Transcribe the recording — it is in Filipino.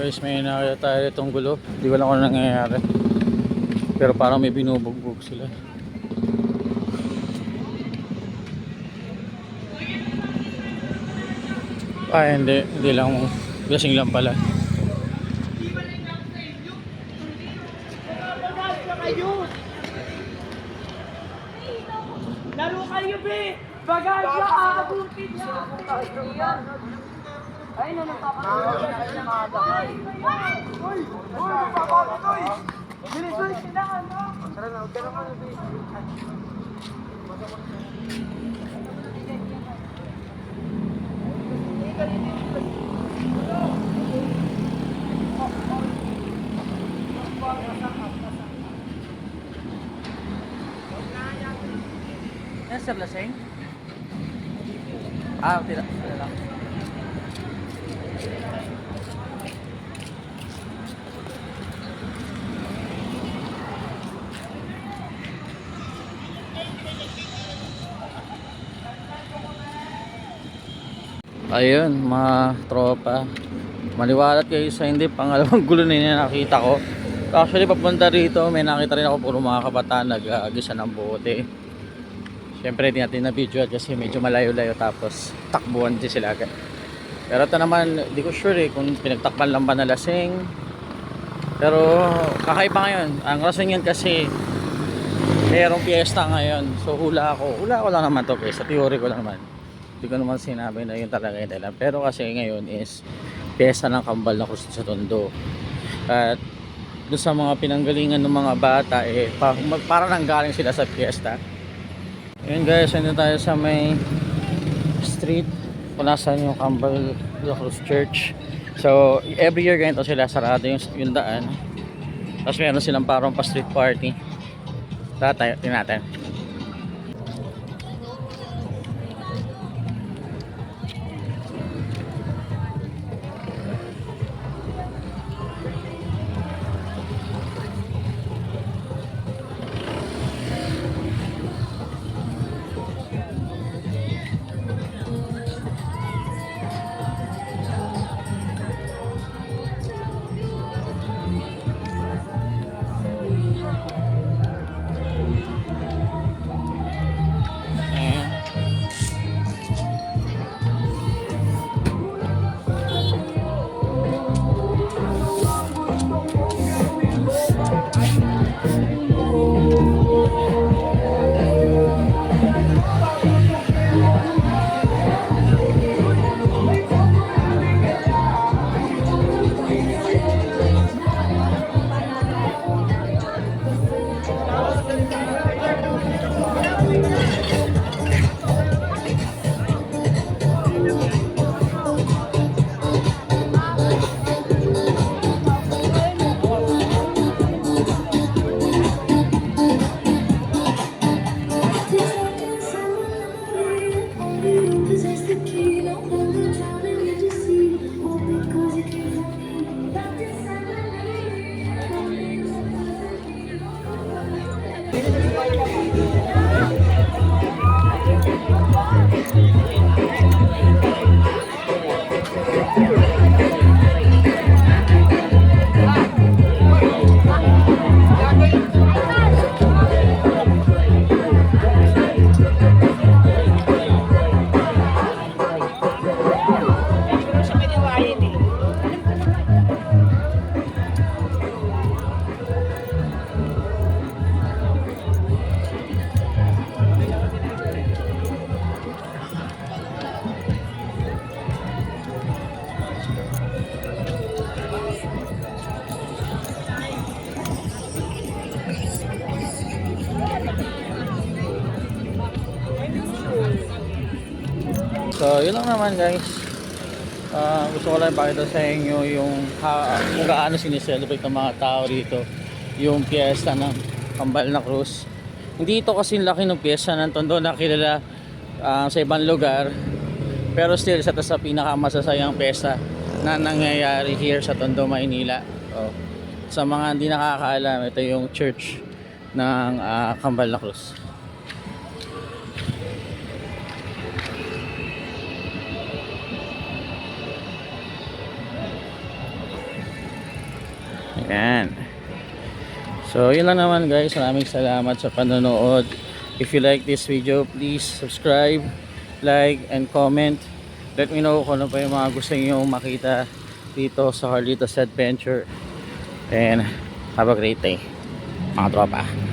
Guys, may nakita tayo itong gulo. Hindi ko lang kung ano nangyayari. Pero parang may binubugbog sila. Ay, hindi lang. Lasing lang pala. Laro kayo, be! Bagay aabutin niya! Ay, nanapapagod na mga bakay. Uy! Papapatoy! Bilis-bilis sila, ano? Tara na, huwag ka naman, be. Yan, Sir Laseng? Ah, tira lang. Ayun, mga tropa. Maliwalat kayo sa hindi, pangalawang gulo na yun nakita ko. Actually, papunta rito, may nakita rin ako puro mga kabataan nag-agisa ng bote. Siyempre, hindi natin na-video kasi medyo malayo-layo tapos takbuhan din sila agad. Pero ito naman, di ko sure kung pinagtakpan lang ba na lasing. Pero kakaiba ngayon. Ang rason yan kasi mayroong piyesta ngayon. So hula ko lang naman to guys. Sa theory ko lang naman. Hindi ko naman sinabi na yun talaga yung dahilan. Pero kasi ngayon is piyesta ng Kambal na Cruz sa Tondo. At doon sa mga pinanggalingan ng mga bata para nanggaling sila sa piyesta. Ayun guys, nandito tayo sa may street kung nasaan yung Kambal na Cruz Church. So every year ganito sila, sarado yung daan. Tapos meron silang parang pa street party. Tara, tingnan natin. So yun lang naman guys. Gusto ko lang ipakita sa inyo yung kung gaano sineselebrate ng mga tao dito yung piyesta ng Kambal na Cruz. Hindi ito kasi laki ng piyesta ng Tondo na kilala sa ibang lugar, pero still isa to sa pinakamasasayang piyesta na nangyayari here sa Tondo, Maynila. Sa mga hindi nakakaalam, ito yung church ng Kambal na Cruz. Ayan. So, yun lang naman guys. Maraming salamat sa panonood. If you like this video, please subscribe, like, and comment. Let me know kung ano pa yung mga gusto nyo makita dito sa Carlitos Adventure. And have a great day, mga tropa.